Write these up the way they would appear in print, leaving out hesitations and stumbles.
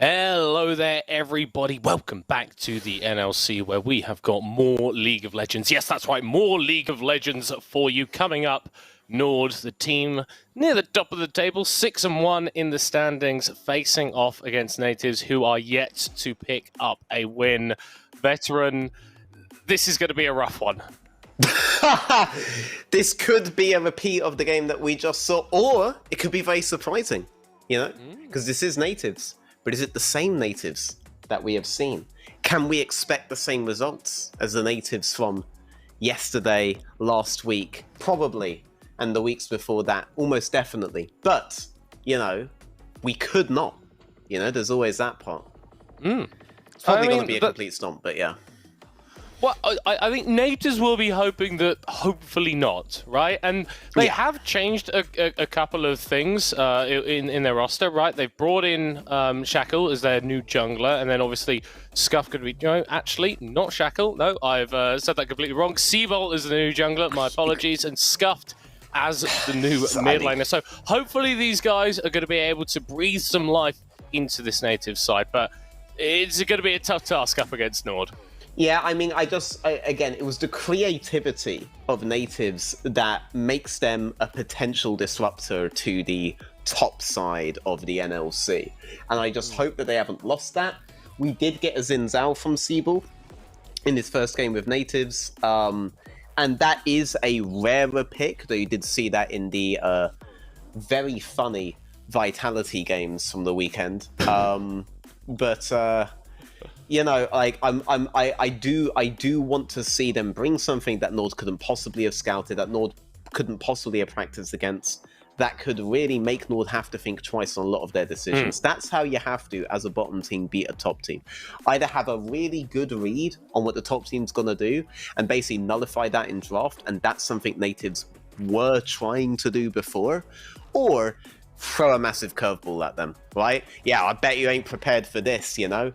Hello there, everybody. Welcome back to the NLC, where we have got more League of Legends. Yes, that's right, more League of Legends for you. Coming up, Nord, the team near the top of the table, 6-1 in the standings, facing off against Nativz, who are yet to pick up a win. Veteran, this is going to be a rough one. This could be a repeat of the game that we just saw, or it could be very surprising, you know, because this is Nativz. But is it the same Nativz that we have seen? Can we expect the same results as the Nativz from yesterday, last week? Probably. And the weeks before that, almost definitely. But, you know, we could not. You know, there's always that part. It's probably going to be a complete stomp, but yeah. Well, I think Nativz will be hoping that hopefully not, right? And they have changed a couple of things in their roster, right? They've brought in Shackle as their new jungler, and then obviously Scuff could be, actually, not Shackle. No, I've said that completely wrong. Seabolt is the new jungler, my apologies, and Scuffed as the new mid laner. So hopefully these guys are going to be able to breathe some life into this Nativz side, but it's going to be a tough task up against Nord. Yeah, I mean, again, it was the creativity of Nativz that makes them a potential disruptor to the top side of the NLC. And I just hope that they haven't lost that. We did get a Xin Zhao from Seabolt in his first game with Nativz. And that is a rarer pick, though you did see that in the very funny Vitality games from the weekend. You know, like I do want to see them bring something that Nord couldn't possibly have scouted, that Nord couldn't possibly have practiced against, that could really make Nord have to think twice on a lot of their decisions. That's how you have to, as a bottom team, beat a top team. Either have a really good read on what the top team's gonna do and basically nullify that in draft, and that's something Nativz were trying to do before, or throw a massive curveball at them, right? Yeah, I bet you ain't prepared for this, you know?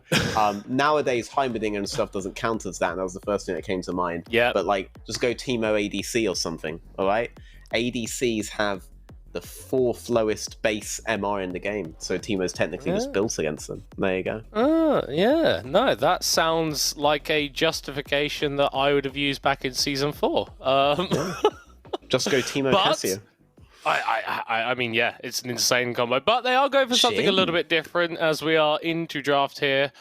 Nowadays, Heimerdinger and stuff doesn't count as that, and that was the first thing that came to mind. Yeah. But, like, just go Teemo ADC or something, all right? ADCs have the 4th lowest base MR in the game, so Teemo's technically just built against them. There you go. Yeah. No, that sounds like a justification that I would have used back in Season 4. Just go Teemo Cassia. I mean, yeah, it's an insane combo, but they are going for something a little bit different as we are into draft here.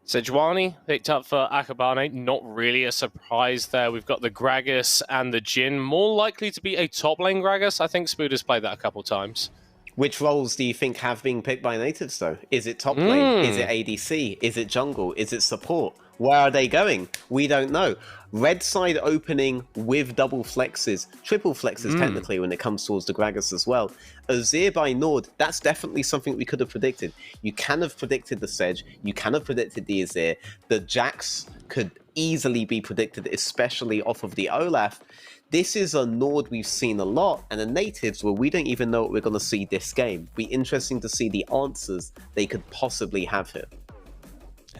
Sejuani picked up for Akabane, not really a surprise there. We've got the Gragas and the Jhin, more likely to be a top lane Gragas. I think Spooder's played that a couple times. Which roles do you think have been picked by Nativz, though? Is it top lane? Is it ADC? Is it jungle? Is it support? Where are they going? We don't know. Red side opening with double flexes, triple flexes technically when it comes towards the Gragas as well. Azir by Nord, that's definitely something we could have predicted. You can have predicted the Sedge, you can have predicted the Azir. The Jax could easily be predicted, especially off of the Olaf. This is a Nord we've seen a lot, and a Nativz where we don't even know what we're going to see this game. Be interesting to see the answers they could possibly have here.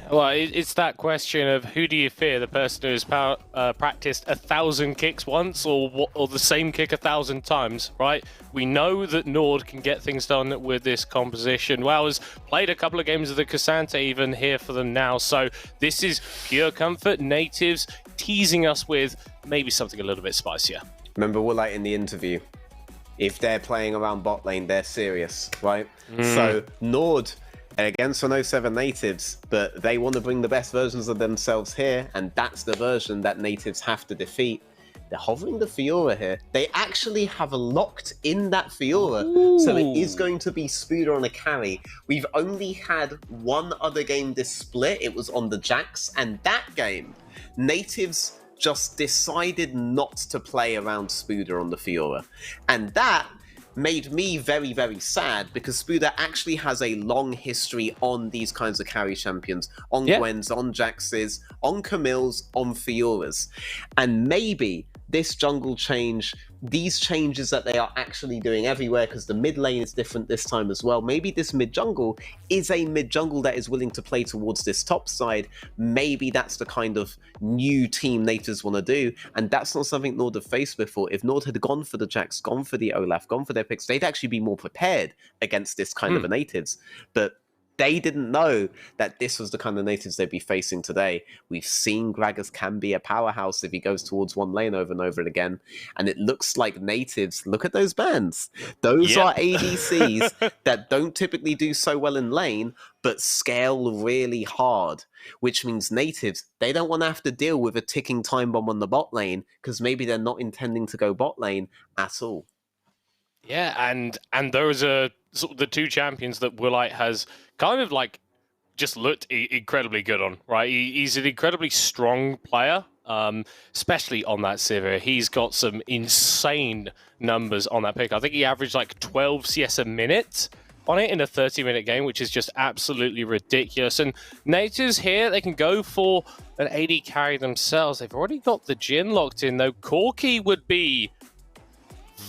Well, it's that question of who do you fear, the person who's practiced 1,000 kicks once or the same kick 1,000 times, right? We know that Nord can get things done with this composition. WoW has played a couple of games of the Cassandra even here for them now, so this is pure comfort. Nativz teasing us with maybe something a little bit spicier. Remember what, like in the interview, if they're playing around bot lane, they're serious, right? So Nord against 107 Nativz, but they want to bring the best versions of themselves here, and that's the version that Nativz have to defeat. They're hovering the Fiora here. They actually have locked in that Fiora, so it is going to be Spooder on a carry. We've only had one other game this split. It was on the Jax, and that game, Nativz just decided not to play around Spooder on the Fiora, and that made me very, very sad, because Spooder actually has a long history on these kinds of carry champions, on Gwens, on Jaxes, on Camille's, on Fioras. And maybe this jungle change, these changes that they are actually doing everywhere, because the mid lane is different this time as well. Maybe this mid jungle is a mid jungle that is willing to play towards this top side. Maybe that's the kind of new team Nativz want to do, and that's not something Nord have faced before. If Nord had gone for the Jax, gone for the Olaf, gone for their picks, they'd actually be more prepared against this kind of a Nativz. But they didn't know that this was the kind of natives they'd be facing today. We've seen Gragas can be a powerhouse if he goes towards one lane over and over again. And it looks like natives, look at those bans. Those are ADCs that don't typically do so well in lane, but scale really hard, which means natives, they don't want to have to deal with a ticking time bomb on the bot lane because maybe they're not intending to go bot lane at all. Yeah, and those are sort of the two champions that Woolite has kind of like just looked incredibly good on, right? He's an incredibly strong player, especially on that Sivir. He's got some insane numbers on that pick. I think he averaged like 12 CS a minute on it in a 30-minute game, which is just absolutely ridiculous. And Nativz here, they can go for an AD carry themselves. They've already got the Jhin locked in, though. Corki would be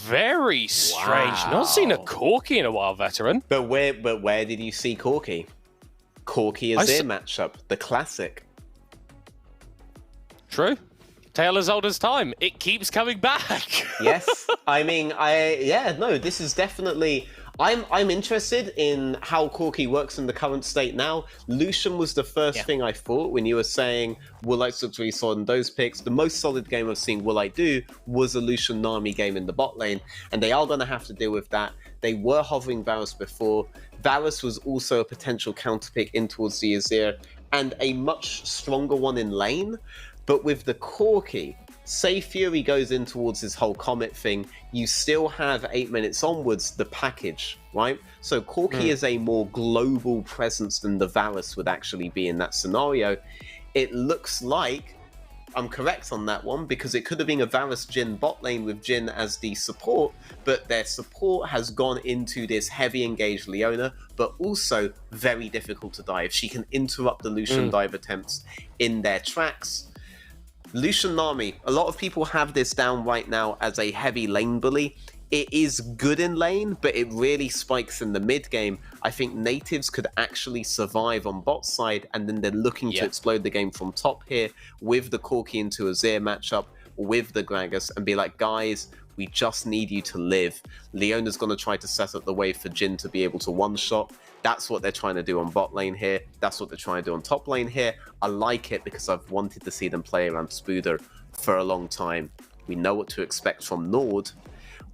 very strange. Wow. Not seen a Corki in a while, veteran. But where did you see Corki? Corki Azir matchup, the classic. True. Tale as old as time. It keeps coming back. Yes. I mean, this is definitely... I'm interested in how Corki works in the current state now. Lucian was the first thing I thought when you were saying Woolite looks really solid in those picks. The most solid game I've seen Woolite do was a Lucian Nami game in the bot lane, and they are going to have to deal with that. They were hovering Varus before. Varus was also a potential counter pick in towards the Azir, and a much stronger one in lane. But with the Corki, say Fury goes in towards his whole Comet thing, you still have 8 minutes onwards the package, right? So Corki is a more global presence than the Varus would actually be in that scenario. It looks like I'm correct on that one, because it could have been a Varus Jhin bot lane with Jhin as the support, but their support has gone into this heavy engaged Leona, but also very difficult to dive. She can interrupt the Lucian dive attempts in their tracks. Lucian Nami, a lot of people have this down right now as a heavy lane bully. It is good in lane, but it really spikes in the mid game. I think Nativz could actually survive on bot side, and then they're looking to explode the game from top here with the Corki into Azir matchup, with the Gragas, and be like, guys, we just need you to live. Leona's going to try to set up the way for Jhin to be able to one-shot. That's what they're trying to do on bot lane here. That's what they're trying to do on top lane here. I like it because I've wanted to see them play around Spooder for a long time. We know what to expect from Nord.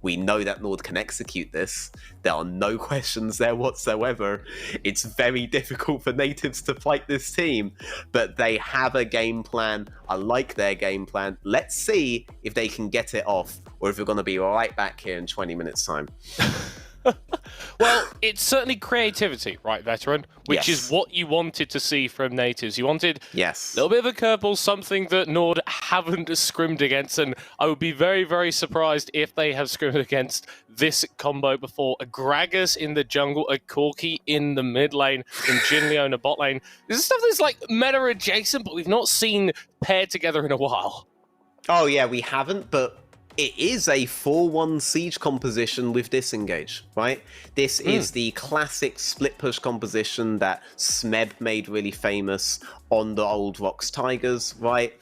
We know that Nord can execute this. There are no questions there whatsoever. It's very difficult for Nativz to fight this team, but they have a game plan. I like their game plan. Let's see if they can get it off, or if we're going to be right back here in 20 minutes time. Well, it's certainly creativity, right, veteran? Which is what you wanted to see from Nativz. You wanted a little bit of a curveball, something that Nord haven't scrimmed against, and I would be very, very surprised if they have scrimmed against this combo before. A Gragas in the jungle, a Corki in the mid lane, and Jhin Leona bot lane. This is stuff that's like meta adjacent, but we've not seen paired together in a while. Oh yeah, we haven't, but it is a 4-1 siege composition with disengage, right? This is the classic split push composition that Smeb made really famous on the old Rocks Tigers, right?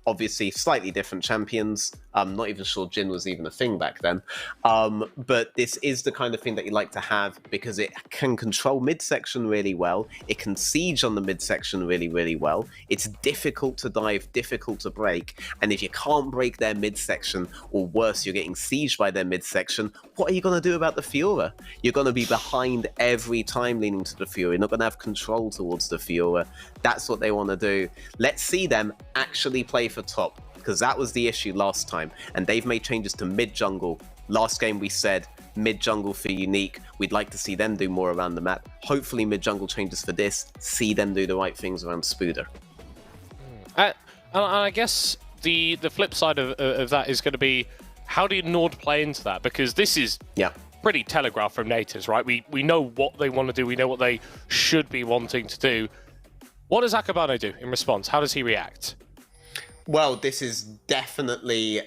Obviously, slightly different champions. I'm not even sure Jhin was even a thing back then. But this is the kind of thing that you like to have because it can control midsection really well. It can siege on the midsection really, really well. It's difficult to dive, difficult to break. And if you can't break their midsection, or worse, you're getting sieged by their midsection, what are you going to do about the Fiora? You're going to be behind every time leaning to the Fiora. You're not going to have control towards the Fiora. That's what they want to do. Let's see them actually play for top, because that was the issue last time, and they've made changes to mid jungle. Last game we said mid jungle for Unique. We'd like to see them do more around the map. Hopefully mid jungle changes for this. See them do the right things around Spooder. And I guess the flip side of that is going to be, how do Nord play into that? Because this is pretty telegraphed from Nativz, right? We know what they want to do. We know what they should be wanting to do. What does Akabano do in response? How does he react? Well, this is definitely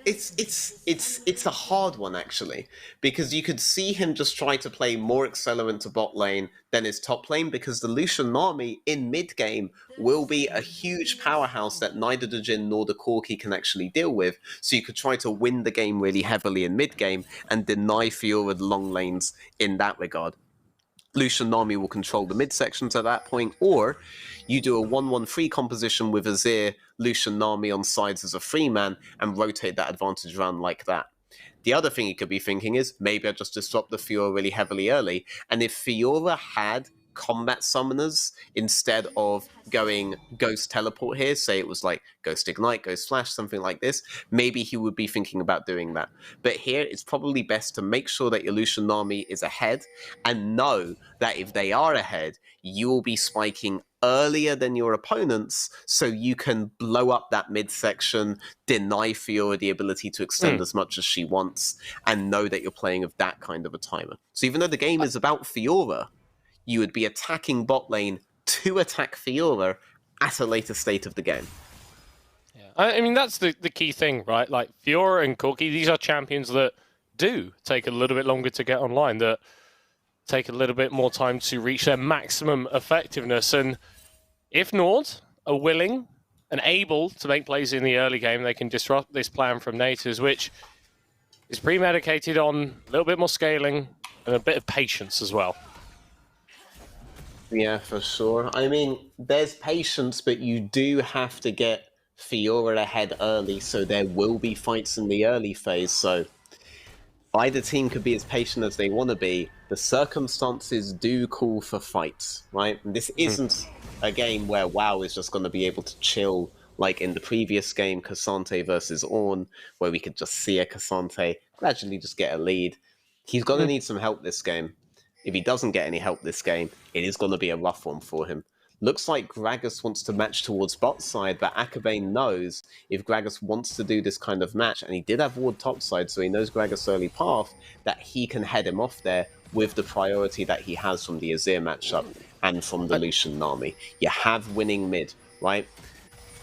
it's a hard one actually, because you could see him just try to play more accelerant to bot lane than his top lane, because the Lucian Nami in mid game will be a huge powerhouse that neither the Jhin nor the Corki can actually deal with. So you could try to win the game really heavily in mid game and deny Fiora the long lanes in that regard. Lucian Nami will control the midsections at that point, or you do a 1-1-3 composition with Azir, Lucian Nami on sides as a free man, and rotate that advantage around like that. The other thing you could be thinking is, maybe I just disrupt the Fiora really heavily early, and if Fiora had combat summoners instead of going Ghost Teleport here, say it was like Ghost Ignite, Ghost Flash, something like this, maybe he would be thinking about doing that. But here, it's probably best to make sure that your Lucian Nami is ahead, and know that if they are ahead, you will be spiking earlier than your opponents, so you can blow up that midsection, deny Fiora the ability to extend as much as she wants, and know that you're playing with that kind of a timer. So even though the game is about Fiora, you would be attacking bot lane to attack Fiora at a later state of the game. Yeah, I mean, that's the key thing, right? Like, Fiora and Corki, these are champions that do take a little bit longer to get online, that take a little bit more time to reach their maximum effectiveness. And if Nord are willing and able to make plays in the early game, they can disrupt this plan from Nativz, which is premedicated on a little bit more scaling and a bit of patience as well. Yeah, for sure. I mean, there's patience, but you do have to get Fiora ahead early, so there will be fights in the early phase. So either team could be as patient as they want to be. The circumstances do call for fights, right? And this isn't a game where WoW is just going to be able to chill like in the previous game, Cassante versus Ornn, where we could just see a Cassante gradually just get a lead. He's going to need some help this game. If he doesn't get any help this game, it is going to be a rough one for him. Looks like Gragas wants to match towards bot side, but Akabane knows if Gragas wants to do this kind of match, and he did have ward top side, so he knows Gragas' early path, that he can head him off there with the priority that he has from the Azir matchup and from the Lucian Nami. You have winning mid, right?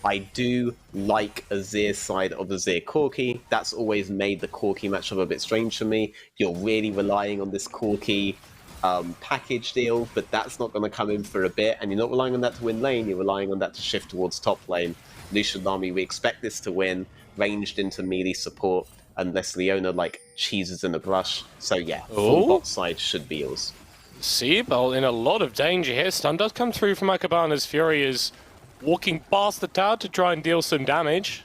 I do like Azir's side of Azir Corki. That's always made the Corki matchup a bit strange for me. You're really relying on this Corki package deal, but that's not going to come in for a bit, and you're not relying on that to win lane, you're relying on that to shift towards top lane. Lucian Nami, we expect this to win, ranged into melee support, unless Leona, like, cheeses in a brush. So yeah, full bot side should be yours. Seabolt in a lot of danger here. Stun does come through from Akabane's Fury is walking past the tower to try and deal some damage.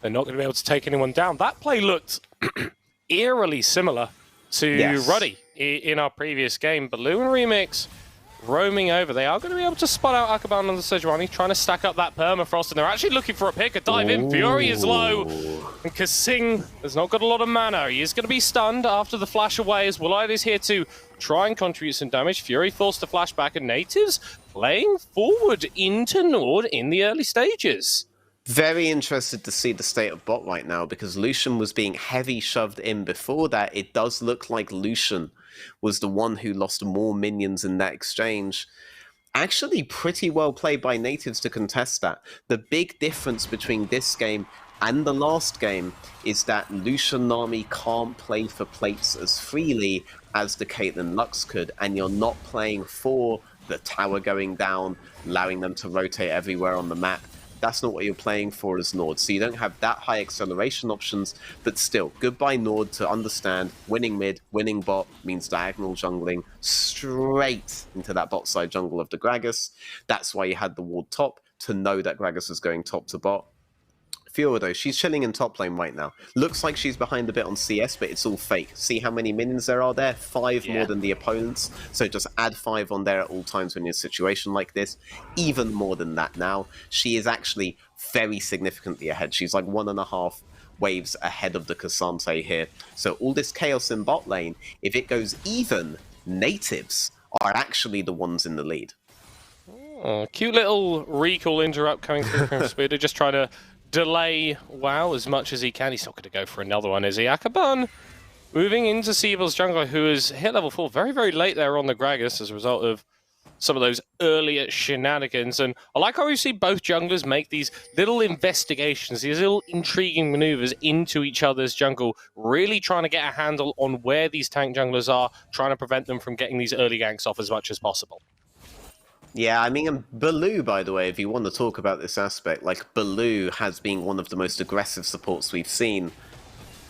They're not going to be able to take anyone down. That play looked eerily similar to Ruddy in our previous game. Balloon Remix roaming over. They are going to be able to spot out Akabane on the Sejuani, trying to stack up that permafrost, and they're actually looking for a pick. A dive in. Fury is low. And Kasing has not got a lot of mana. He is going to be stunned after the flash away, as Willite is here to try and contribute some damage. Fury forced to flash back, and Nativz playing forward into Nord in the early stages. Very interested to see the state of bot right now, because Lucian was being heavy shoved in before that. It does look like Lucian was the one who lost more minions in that exchange. Actually pretty well played by Nativz to contest that. The big difference between this game and the last game is that Lucian Nami can't play for plates as freely as the Caitlyn Lux could, and you're not playing for the tower going down, allowing them to rotate everywhere on the map. That's not what you're playing for as Nord, so you don't have that high acceleration options, but still, goodbye Nord to understand winning mid, winning bot means diagonal jungling straight into that bot side jungle of the Gragas. That's why you had the ward top, to know that Gragas was going top to bot. Fiora though, she's chilling in top lane right now. Looks like she's behind a bit on CS, but it's all fake. See how many minions there are there? 5 more than the opponents. So just add 5 on there at all times when you're in a situation like this. Even more than that now. She is actually very significantly ahead. She's like 1.5 waves ahead of the Cassante here. So all this chaos in bot lane, if it goes even, Nativz are actually the ones in the lead. Oh, cute little recall interrupt coming through from Speeder, just trying to delay WoW as much as he can. He's not going to go for another one, is he? Akabane moving into Seabolt's jungler, who has hit level 4 very, very late there on the Gragas as a result of some of those earlier shenanigans. And I like how we see both junglers make these little investigations, these little intriguing maneuvers into each other's jungle, really trying to get a handle on where these tank junglers are, trying to prevent them from getting these early ganks off as much as possible. Yeah, I mean, and Baloo, by the way, if you want to talk about this aspect, like, Baloo has been one of the most aggressive supports we've seen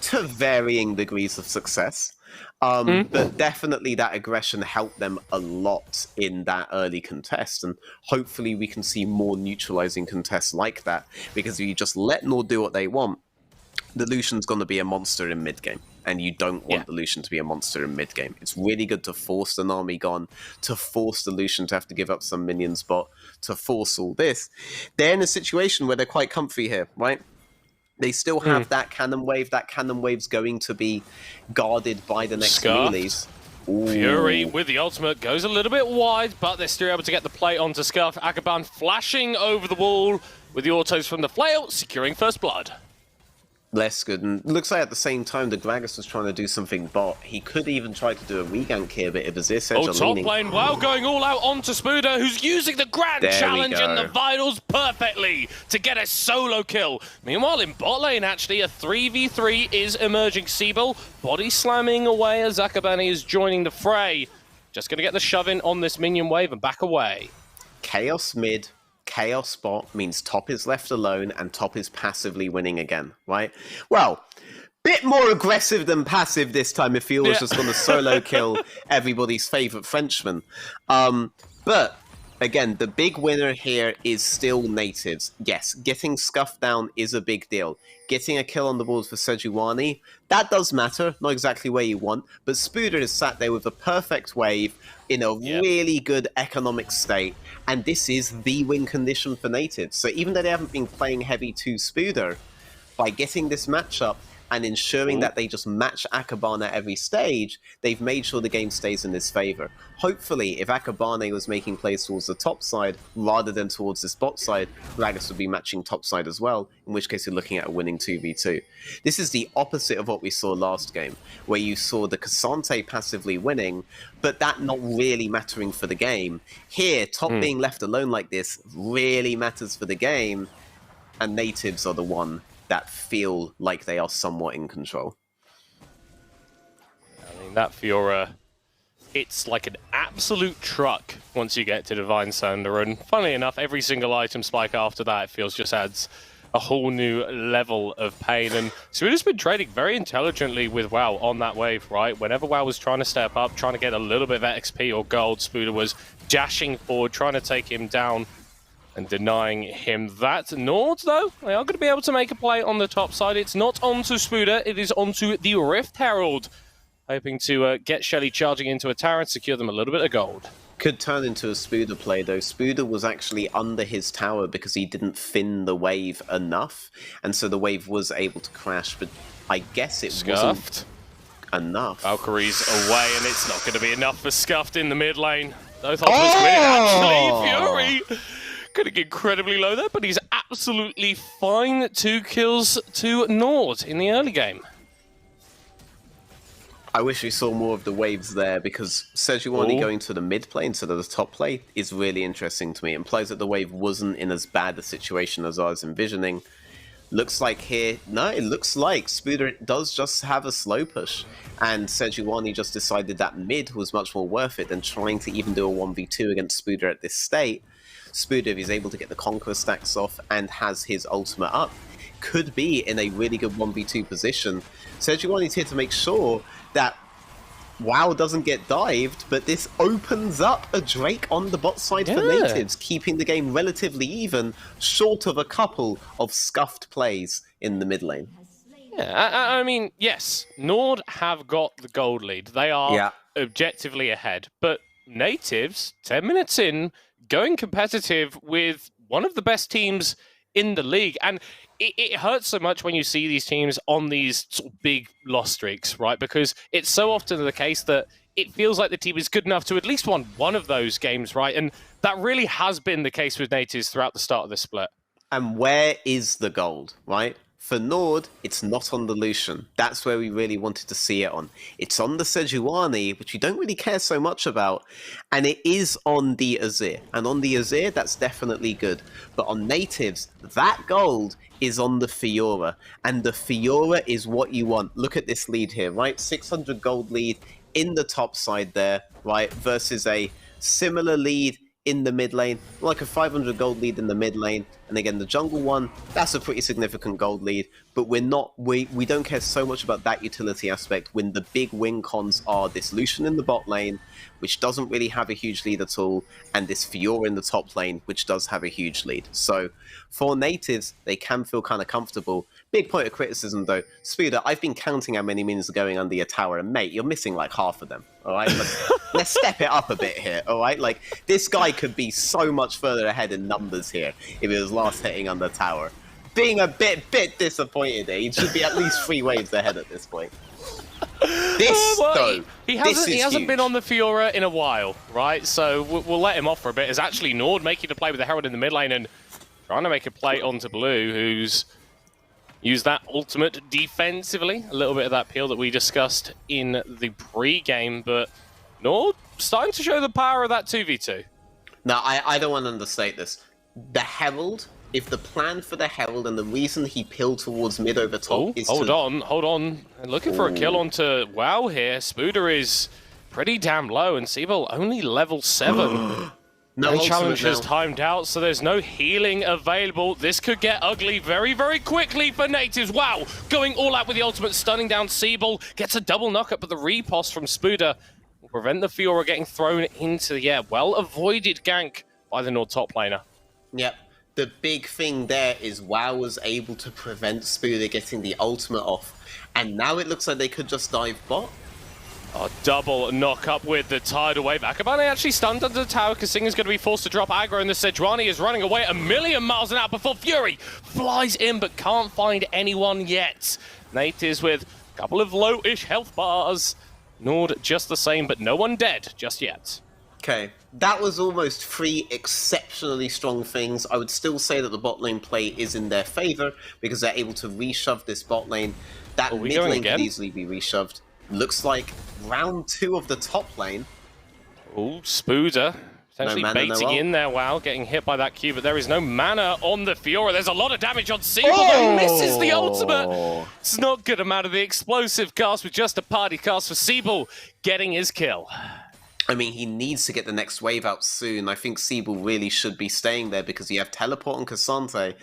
to varying degrees of success. But definitely that aggression helped them a lot in that early contest, and hopefully we can see more neutralizing contests like that, because if you just let Nord do what they want, the Lucian's going to be a monster in mid-game, and you don't want the Lucian to be a monster in mid-game. It's really good to force an army gone, to force the Lucian to have to give up some minions bot, to force all this. They're in a situation where they're quite comfy here, right? They still have that cannon wave. That cannon wave's going to be guarded by the next melees. Fury with the ultimate goes a little bit wide, but they're still able to get the play onto Scuff. Akaban flashing over the wall with the autos from the flail, securing first blood. Less good, and looks like at the same time the Gragas was trying to do something bot. He could even try to do a regank here, but it was this edge top lane, wow, going all out onto Spuda, who's using the Grand Challenge and the Vitals perfectly to get a solo kill. Meanwhile, in bot lane, actually, a 3v3 is emerging. Siebel body slamming away as Akabani is joining the fray. Just going to get the shove in on this minion wave and back away. Chaos mid. Chaos bot means top is left alone and top is passively winning again, right? Well, bit more aggressive than passive this time if he was just going to solo kill everybody's favorite Frenchman. But again, the big winner here is still Nativz. Yes, getting Scuff down is a big deal. Getting a kill on the board for Sejuani, that does matter, not exactly where you want, but Spuda is sat there with a perfect wave in a really good economic state, and this is the win condition for Nativz. So even though they haven't been playing heavy to Spuda, by getting this matchup and ensuring that they just match Akabane at every stage, they've made sure the game stays in his favor. Hopefully, if Akabane was making plays towards the top side rather than towards this bot side, Gragas would be matching top side as well, in which case you're looking at a winning 2v2. This is the opposite of what we saw last game, where you saw the Cassante passively winning, but that not really mattering for the game. Here, top being left alone like this really matters for the game, and Nativz are the one that feel like they are somewhat in control. I mean, that Fiora, it's like an absolute truck once you get to Divine Sunder, and funnily enough, every single item spike after that, it feels just adds a whole new level of pain. And Spuda's been trading very intelligently with WoW on that wave, right? Whenever WoW was trying to step up, trying to get a little bit of XP or gold, Spuda was dashing forward, trying to take him down and denying him that. Nord, though, they are going to be able to make a play on the top side. It's not onto Spuda, it is onto the Rift Herald, hoping to get Shelly charging into a tower and secure them a little bit of gold. Could turn into a Spuda play, though. Spuda was actually under his tower because he didn't fin the wave enough, and so the wave was able to crash, but I guess it wasn't enough. Valkyrie's away, and it's not going to be enough for Scuffed in the mid lane. Those ultimates winning, actually. Fury getting incredibly low there, but he's absolutely fine. 2 kills to Nord in the early game. I wish we saw more of the waves there, because Sejuani going to the mid play instead of the top play is really interesting to me. It implies that the wave wasn't in as bad a situation as I was envisioning. Looks like here, no, it looks like Spuda does just have a slow push, and Sejuani just decided that mid was much more worth it than trying to even do a 1v2 against Spuda at this state. Spuda, if he's able to get the Conqueror stacks off and has his ultimate up, could be in a really good 1v2 position. Sejuani's here to make sure that WoW doesn't get dived, but this opens up a Drake on the bot side for Nativz, keeping the game relatively even, short of a couple of scuffed plays in the mid lane. Yeah, I mean, yes, Nord have got the gold lead. They are objectively ahead, but Nativz, 10 minutes in, going competitive with one of the best teams in the league. And it hurts so much when you see these teams on these sort of big loss streaks, right? Because it's so often the case that it feels like the team is good enough to at least win one of those games, right? And that really has been the case with Nativz throughout the start of this split. And where is the gold, right? For Nord, it's not on the Lucian. That's where we really wanted to see it on. It's on the Sejuani, which we don't really care so much about, and it is on the Azir. And on the Azir, that's definitely good. But on Nativz, that gold is on the Fiora, and the Fiora is what you want. Look at this lead here, right? 600 gold lead in the top side there, right? Versus a similar lead in the mid lane, like a 500 gold lead in the mid lane, And again, the jungle one, that's a pretty significant gold lead, but we don't care so much about that utility aspect when the big win cons are this Lucian in the bot lane, which doesn't really have a huge lead at all, and this Fiora in the top lane, which does have a huge lead. So for Nativz, they can feel kind of comfortable. Big point of criticism though, Spuda, I've been counting how many minions are going under your tower, and mate, you're missing like half of them, alright? Let's step it up a bit here, alright? Like, this guy could be so much further ahead in numbers here if he was last hitting on the tower. Being a bit disappointed here. He should be at least 3 waves ahead at this point. This, though, he hasn't been on the Fiora in a while, right? So we'll let him off for a bit. It's actually Nord making a play with the Herald in the mid lane and trying to make a play onto Blue, who's used that ultimate defensively. A little bit of that peel that we discussed in the pre-game, but Nord starting to show the power of that 2v2. Now, I don't want to understate this. The Herald, if the plan for the Herald and the reason he peeled towards mid over top is hold on. Looking for a kill onto WoW here. Spuda is pretty damn low, and Siebel only level 7. No challenge is timed out, so there's no healing available. This could get ugly very, very quickly for Nativz. Wow, going all out with the ultimate, stunning down Siebel. Gets a double knockup, but the riposte from Spuda will prevent the Fiora getting thrown into the air. Well-avoided gank by the Nord top laner. Yep. The big thing there is WoW was able to prevent Spuda getting the ultimate off. And now it looks like they could just dive bot. Oh, double knock up with the tidal wave. Akabane actually stunned under the tower. Kasinga's going to be forced to drop aggro, and the Sejuani is running away a million miles an hour before Fury flies in but can't find anyone yet. Nativz with a couple of low-ish health bars. Nord just the same, but no one dead just yet. Okay, that was almost 3 exceptionally strong things. I would still say that the bot lane play is in their favor because they're able to reshove this bot lane. That mid lane could easily be reshoved. Looks like round 2 of the top lane. Oh, Spuda potentially baiting in there. Wow, getting hit by that Q, but there is no mana on the Fiora. There's a lot of damage on Siebel, but misses the ultimate. It's not good amount of the explosive cast with just a party cast for Siebel getting his kill. I mean, he needs to get the next wave out soon. I think Siebel really should be staying there because you have Teleport on Cassante,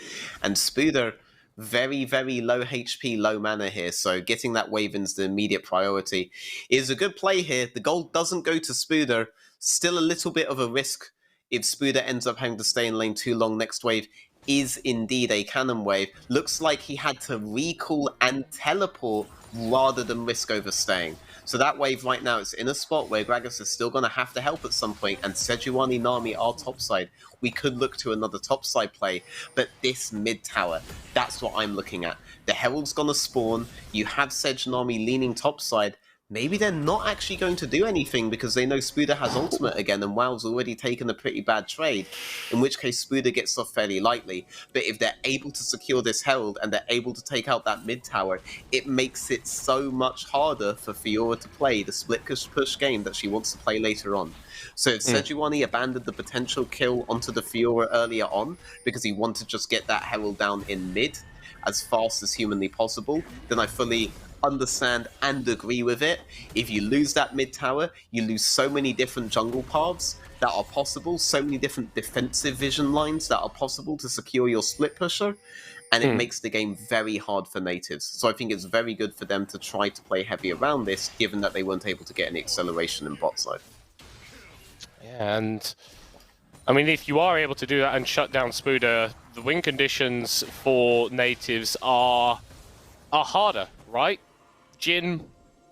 and Spuda, very, very low HP, low mana here, so getting that wave is the immediate priority. Is a good play here. The gold doesn't go to Spuda. Still a little bit of a risk if Spuda ends up having to stay in lane too long. Next wave is indeed a cannon wave. Looks like he had to recall and teleport rather than risk overstaying. So that wave right now is in a spot where Gragas is still going to have to help at some point, and Sejuani Nami are topside. We could look to another topside play, but this mid tower, that's what I'm looking at. The Herald's going to spawn, you have Sej Nami leaning topside. Maybe they're not actually going to do anything because they know Spuda has ultimate again and WoW's already taken a pretty bad trade, in which case Spuda gets off fairly lightly. But if they're able to secure this Herald and they're able to take out that mid tower, it makes it so much harder for Fiora to play the split push game that she wants to play later on. So if Sejuani abandoned the potential kill onto the Fiora earlier on because he wanted to just get that Herald down in mid as fast as humanly possible, then I fully understand and agree with it. If you lose that mid tower, you lose so many different jungle paths that are possible, so many different defensive vision lines that are possible to secure your split pusher, and it makes the game very hard for Nativz. So I think it's very good for them to try to play heavy around this, given that they weren't able to get any acceleration in bot side. Yeah, and I mean, if you are able to do that and shut down Spuda, the win conditions for Nativz are harder, right? Jhin,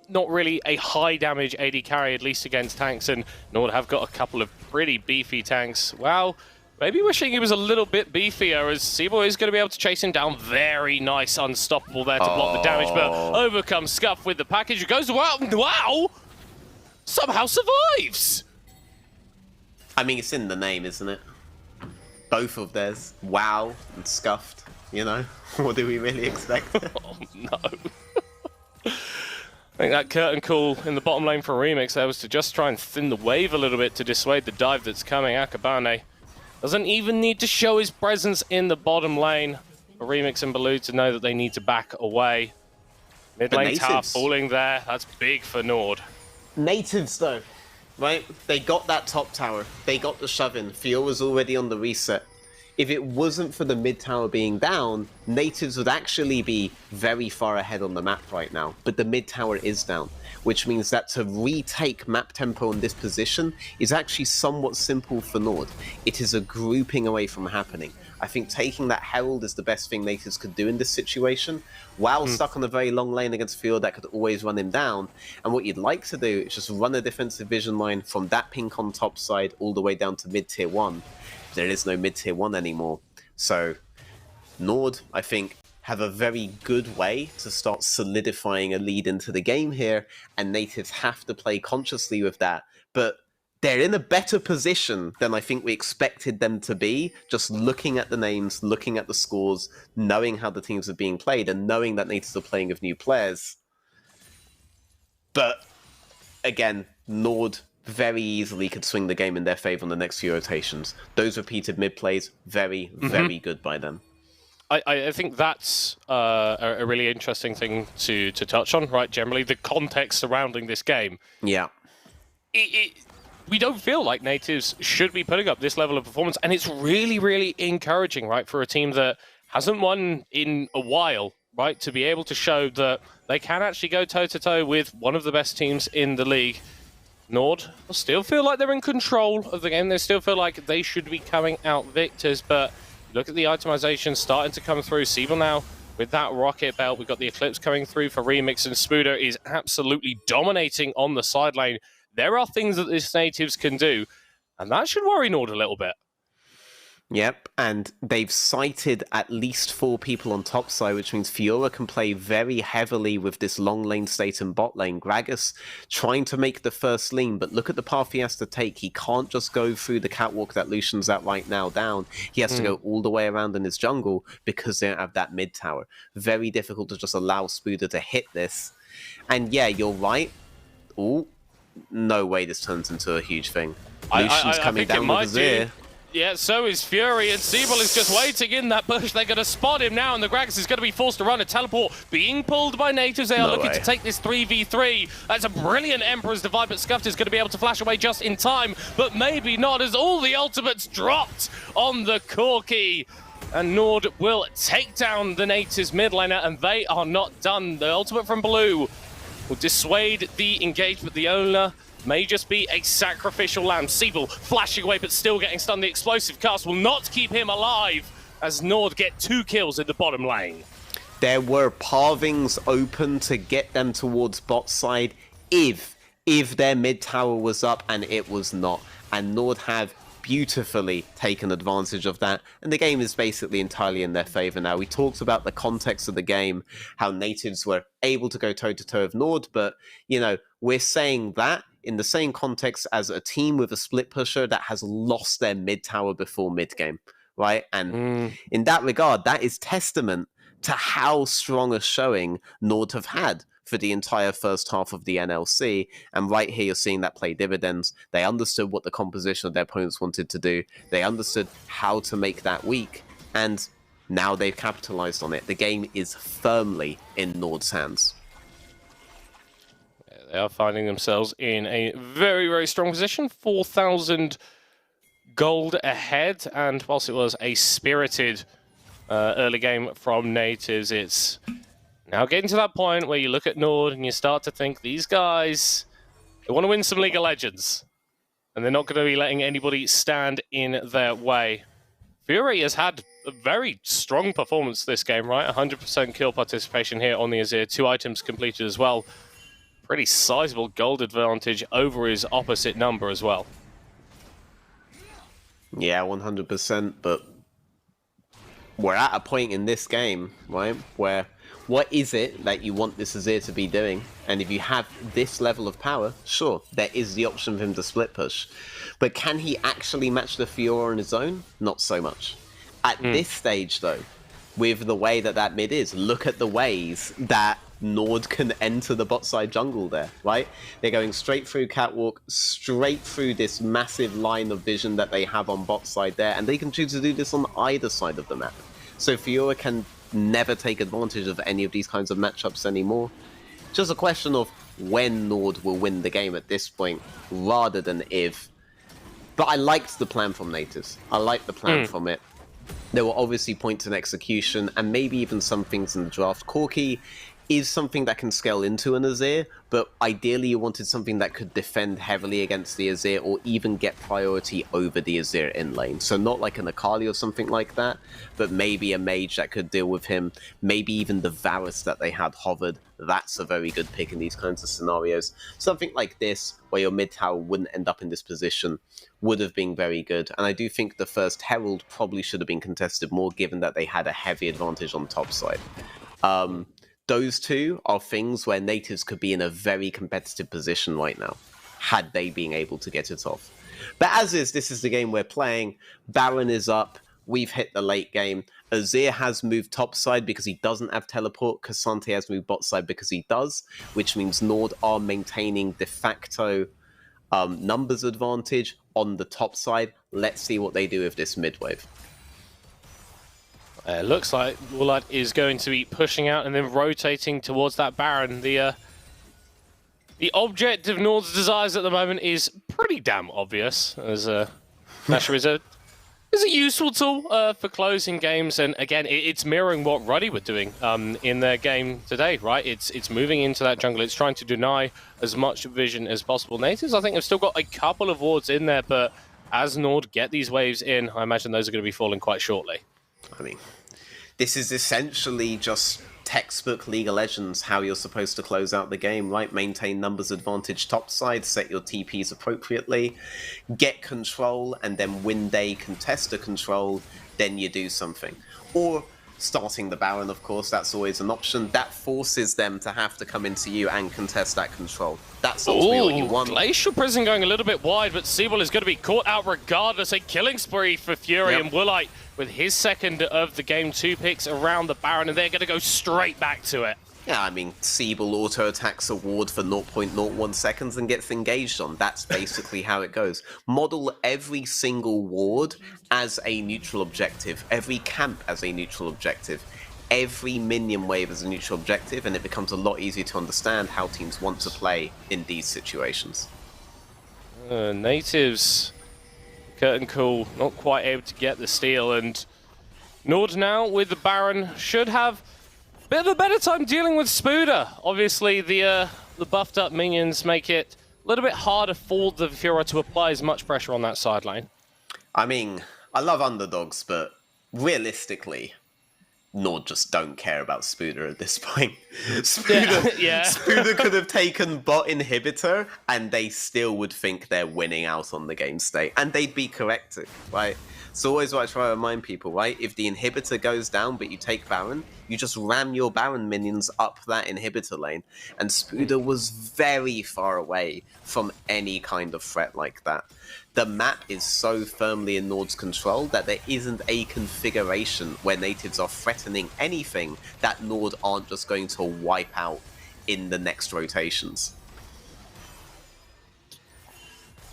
not really a high damage AD carry, at least against tanks, and Nord have got a couple of pretty beefy tanks. Well, maybe wishing he was a little bit beefier, as Siebel is going to be able to chase him down. Very nice, unstoppable there to block the damage, but overcomes Scuff with the package. It goes, wow, somehow survives. I mean, it's in the name, isn't it? Both of theirs, WoW and Scuffed, you know? What do we really expect? Oh, no. I think that curtain call in the bottom lane for Remix there was to just try and thin the wave a little bit to dissuade the dive that's coming. Akabane doesn't even need to show his presence in the bottom lane for Remix and Baloo to know that they need to back away. Mid lane tower falling there. That's big for Nord. Nativz though, right? They got that top tower. They got the shove in. Fiora's already on the reset. if it wasn't for the mid tower being down, Nativz would actually be very far ahead on the map right now. But the mid tower is down, which means that to retake map tempo in this position is actually somewhat simple for Nord. It is a grouping away from happening. I think taking that Herald is the best thing Nativz could do in this situation. While stuck on a very long lane against Field that could always run him down. And what you'd like to do is just run a defensive vision line from that pink on top side all the way down to mid-tier 1. There is no mid-tier 1 anymore. So Nord, I think, have a very good way to start solidifying a lead into the game here, and Nativz have to play consciously with that. But they're in a better position than I think we expected them to be, just looking at the names, looking at the scores, knowing how the teams are being played, and knowing that Nativz are playing with new players. But again, Nord very easily could swing the game in their favor on the next few rotations. Those repeated mid plays, very, very good by them. I think that's a really interesting thing to touch on, right? Generally, the context surrounding this game. Yeah. We don't feel like Nativz should be putting up this level of performance, and it's really, really encouraging, right, for a team that hasn't won in a while, right, to be able to show that they can actually go toe-to-toe with one of the best teams in the league. Nord still feel like they're in control of the game. They still feel like they should be coming out victors, but look at the itemization starting to come through. Siebel now with that rocket belt. We've got the Eclipse coming through for Remix, and Spooder is absolutely dominating on the side lane. There are things that this Nativz can do, and that should worry Nord a little bit. Yep, and they've sighted at least 4 people on top side, which means Fiora can play very heavily with this long lane state and bot lane. Gragas trying to make the first lean, but look at the path he has to take. He can't just go through the catwalk that Lucian's at right now down. He has to go all the way around in his jungle because they don't have that mid tower. Very difficult to just allow Spooder to hit this. And yeah, you're right. Ooh, no way this turns into a huge thing. Lucian's coming down with Azir. Yeah, so is Fury, and Siebel is just waiting in that bush. They're going to spot him now, and the Gragas is going to be forced to run a teleport. Being pulled by Nativz, they are looking to take this 3v3. That's a brilliant Emperor's Divide, but Scuffed is going to be able to flash away just in time, but maybe not, as all the ultimates dropped on the Corki. And Nord will take down the Nativz mid laner, and they are not done. The ultimate from Blue will dissuade the engagement. The owner may just be a sacrificial lamb. Siebel flashing away, but still getting stunned. The explosive cast will not keep him alive as Nord get 2 kills in the bottom lane. There were pathings open to get them towards bot side if their mid tower was up, and it was not. And Nord have beautifully taken advantage of that, and the game is basically entirely in their favor now. We talked about the context of the game, how Nativz were able to go toe-to-toe with Nord, but, you know, we're saying that in the same context as a team with a split pusher that has lost their mid tower before mid game, right? And in that regard, that is testament to how strong a showing Nord have had for the entire first half of the NLC. And right here, you're seeing that play dividends. They understood what the composition of their opponents wanted to do. They understood how to make that weak. And now they've capitalized on it. The game is firmly in Nord's hands. They are finding themselves in a very, very strong position. 4,000 gold ahead. And whilst it was a spirited early game from Nativz, it's now getting to that point where you look at Nord and you start to think, these guys, they want to win some League of Legends. And they're not going to be letting anybody stand in their way. Fury has had a very strong performance this game, right? 100% kill participation here on the Azir. 2 items completed as well. Pretty sizable gold advantage over his opposite number as well. Yeah, 100%, but we're at a point in this game, right, where what is it that you want this Azir to be doing? And if you have this level of power, sure, there is the option for him to split push. But can he actually match the Fiora on his own? Not so much. At this stage, though, with the way that that mid is, look at the ways that Nord can enter the bot side jungle there, right? They're going straight through catwalk, straight through this massive line of vision that they have on bot side there, and they can choose to do this on either side of the map. So Fiora can never take advantage of any of these kinds of matchups anymore. Just a question of when Nord will win the game at this point, rather than if. But I liked the plan from Nativz. I liked the plan from it. There were obviously points in execution, and maybe even some things in the draft. Corki is something that can scale into an Azir, but ideally you wanted something that could defend heavily against the Azir or even get priority over the Azir in lane. So not like an Akali or something like that, but maybe a mage that could deal with him, maybe even the Varus that they had hovered. That's a very good pick in these kinds of scenarios. Something like this, where your mid tower wouldn't end up in this position, would have been very good. And I do think the first Herald probably should have been contested more, given that they had a heavy advantage on the top side. Those two are things where Nativz could be in a very competitive position right now, had they been able to get it off. But as is, this is the game we're playing. Baron is up. We've hit the late game. Azir has moved top side because he doesn't have teleport. Cassante has moved bot side because he does, which means Nord are maintaining de facto numbers advantage on the top side. Let's see what they do with this mid wave. Looks like Woolite is going to be pushing out and then rotating towards that Baron. The object of Nord's desires at the moment is pretty damn obvious, as Nasher is a useful tool for closing games, and again, it's mirroring what Ruddy were doing in their game today, right? It's moving into that jungle, it's trying to deny as much vision as possible. Nativz, I think, have still got a couple of wards in there, but as Nord get these waves in, I imagine those are going to be falling quite shortly. I mean, this is essentially just textbook League of Legends, how you're supposed to close out the game, right? Maintain numbers advantage topside, set your TPs appropriately, get control, and then when they contest a control, then you do something. Or starting the Baron, of course, that's always an option. That forces them to have to come into you and contest that control. That's ultimately what you want. Glacial Prison going a little bit wide, but Seabull is going to be caught out regardless. A killing spree for Fury, and Woolite with his second of the game, 2 picks around the Baron, and they're going to go straight back to it. Yeah, I mean, Seabull auto-attacks a ward for 0.01 seconds and gets engaged on. That's basically how it goes. Model every single ward as a neutral objective, every camp as a neutral objective, every minion wave as a neutral objective, and it becomes a lot easier to understand how teams want to play in these situations. Nativz, Curtain Call, not quite able to get the steal, and Nord now with the Baron should have a bit of a better time dealing with Spooder. Obviously, the buffed up minions make it a little bit harder for the Fiora to apply as much pressure on that side lane. I mean, I love underdogs, but realistically, Nord just don't care about Spooder at this point. Spooder could have taken bot inhibitor, and they still would think they're winning out on the game state, and they'd be corrected, right? It's always what I try to remind people, right? If the inhibitor goes down, but you take Baron, you just ram your Baron minions up that inhibitor lane. And Spooder was very far away from any kind of threat like that. The map is so firmly in Nord's control that there isn't a configuration where Nativz are threatening anything that Nord aren't just going to wipe out in the next rotations.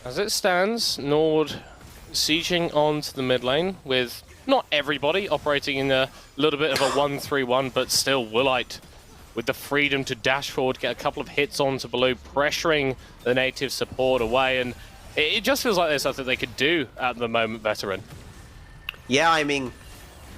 As it stands, Nord sieging onto the mid lane with not everybody operating in a little bit of a 1-3-1, but still Woolite with the freedom to dash forward, get a couple of hits onto Blue, pressuring the Nativz support away, and it just feels like there's something they could do at the moment, Veteran. Yeah, I mean,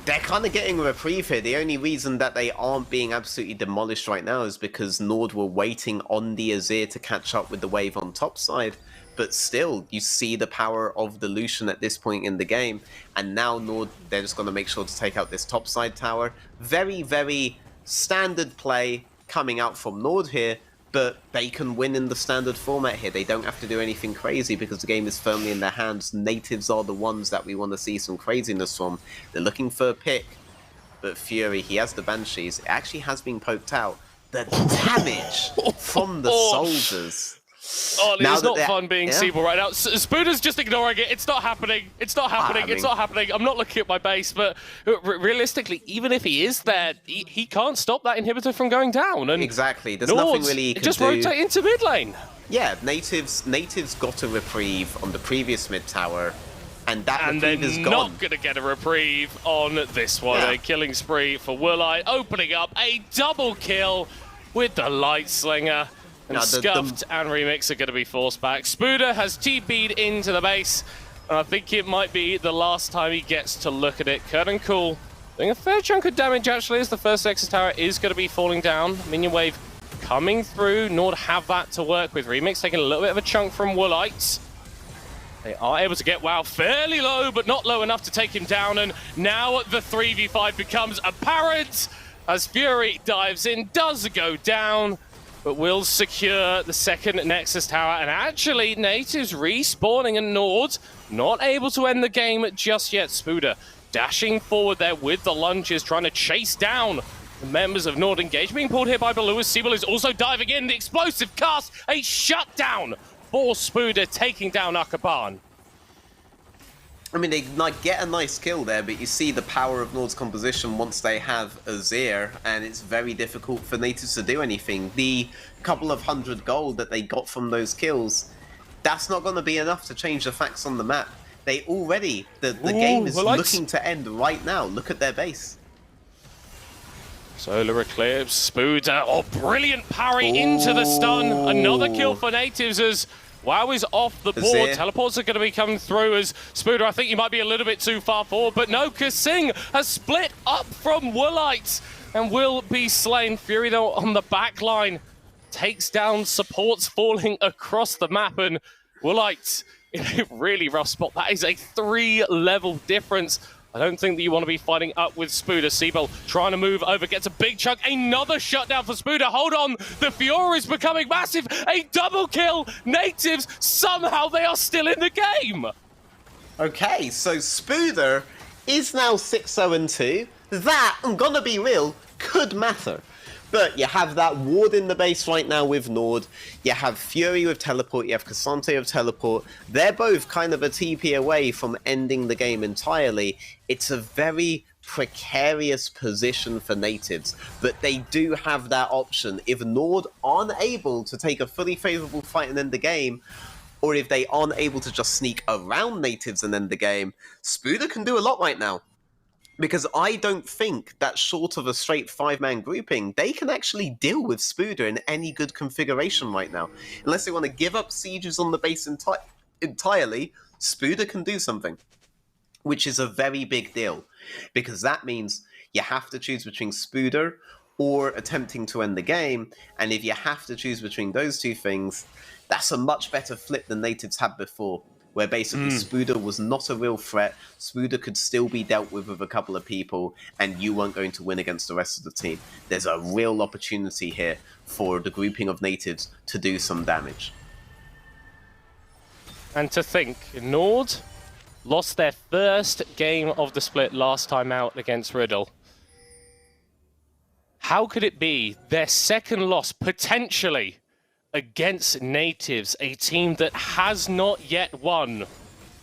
they're kind of getting a reprieve here. The only reason that they aren't being absolutely demolished right now is because Nord were waiting on the Azir to catch up with the wave on top side. But still, you see the power of the Lucian at this point in the game. And now Nord, they're just going to make sure to take out this topside tower. Very, very standard play coming out from Nord here. But they can win in the standard format here. They don't have to do anything crazy because the game is firmly in their hands. Nativz are the ones that we want to see some craziness from. They're looking for a pick. But Fury, he has the Banshees. It actually has been poked out. The damage from the soldiers. Oh, it's not fun being Seabull right now. Spooder's just ignoring it. It's not happening. It's not happening. It's not happening. I'm not looking at my base, but realistically, even if he is there, he can't stop that inhibitor from going down. And exactly. There's nothing really he can just do. Rotate into mid lane. Yeah, Nativz got a reprieve on the previous mid tower, and that reprieve is gone. Not going to get a reprieve on this one. Yeah. A killing spree for Woolite, opening up a double kill with the Light Slinger. And Scuffed and Remix are going to be forced back. Spooder has TP'd into the base. And I think it might be the last time he gets to look at it. Curtain Cool doing a fair chunk of damage, actually, as the first Nexus Tower is going to be falling down. Minion Wave coming through. Nord have that to work with. Remix taking a little bit of a chunk from Woolites. They are able to get WoW fairly low, but not low enough to take him down. And now the 3v5 becomes apparent as Fury dives in, does go down, but will secure the second Nexus Tower. And actually, Nativz respawning and Nord not able to end the game just yet. Spooder dashing forward there with the lunges, trying to chase down the members of Nord. Engage being pulled here by Baloo. Siebel is also diving in. The explosive cast, a shutdown for Spooder, taking down Akaban. I mean, they get a nice kill there, but you see the power of Nord's composition once they have Azir, and it's very difficult for Nativz to do anything. The couple of 100 gold that they got from those kills, that's not going to be enough to change the facts on the map. They already, the game is looking to end right now. Look at their base. Solar Eclipse, Spooder, oh, brilliant parry into the stun. Another kill for Nativz as WoW is off the board. Azir. Teleports are going to be coming through as Spooder, I think you might be a little bit too far forward, but no, Kasing has split up from Woolites and will be slain. Fury, though, on the back line, takes down supports falling across the map, and Woolites in a really rough spot. That is a 3-level difference. I don't think that you want to be fighting up with Spooder. Siebel trying to move over, gets a big chunk. Another shutdown for Spooder. Hold on, the Fury is becoming massive. A double kill. Nativz, somehow they are still in the game. Okay, so Spooder is now 6-0-2. That, I'm gonna be real, could matter. But you have that ward in the base right now with Nord. You have Fury with teleport. You have Cassante with teleport. They're both kind of a TP away from ending the game entirely. It's a very precarious position for Nativz, but they do have that option. If Nord aren't able to take a fully favorable fight and end the game, or if they aren't able to just sneak around Nativz and end the game, Spooder can do a lot right now. Because I don't think that short of a straight 5-man grouping, they can actually deal with Spooder in any good configuration right now. Unless they want to give up sieges on the base entirely, Spooder can do something. Which is a very big deal. Because that means you have to choose between Spooder or attempting to end the game. And if you have to choose between those two things, that's a much better flip than Nativz had before. Where basically Spooder was not a real threat. Spooder could still be dealt with a couple of people, and you weren't going to win against the rest of the team. There's a real opportunity here for the grouping of Nativz to do some damage. And to think, Nord lost their first game of the split last time out against Riddle. How could it be their second loss, potentially, against Nativz, a team that has not yet won?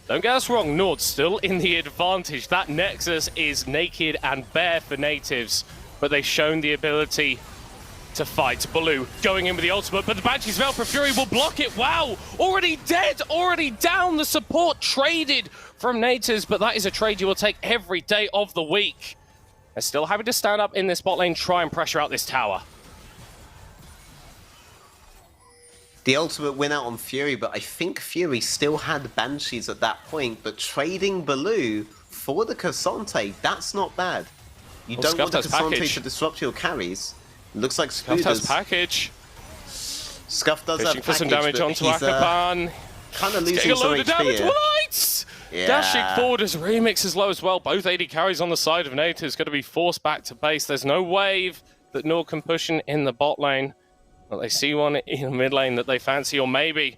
Don't get us wrong, Nord still in the advantage. That Nexus is naked and bare for Nativz, but they've shown the ability to fight. Baloo going in with the ultimate, but the Banshee's Veil for Fury will block it. Wow, already dead, already down. The support traded from Nativz, but that is a trade you will take every day of the week. They're still having to stand up in this bot lane, try and pressure out this tower. The ultimate win out on Fury, but I think Fury still had Banshees at that point, but trading Baloo for the Cassante, that's not bad. You don't want the Cassante to disrupt your carries. It looks like Spooder's... Scuff does package. Scuff does Fishing have for some damage onto Akaban. Kind of losing Getting a some load of HP damage. here. Lights! Yeah. Dashing forward as Remix is low as well. Both AD carries on the side of Nativz going to be forced back to base. There's no wave that Nord can push in the bot lane. But they see one in the mid lane that they fancy, or maybe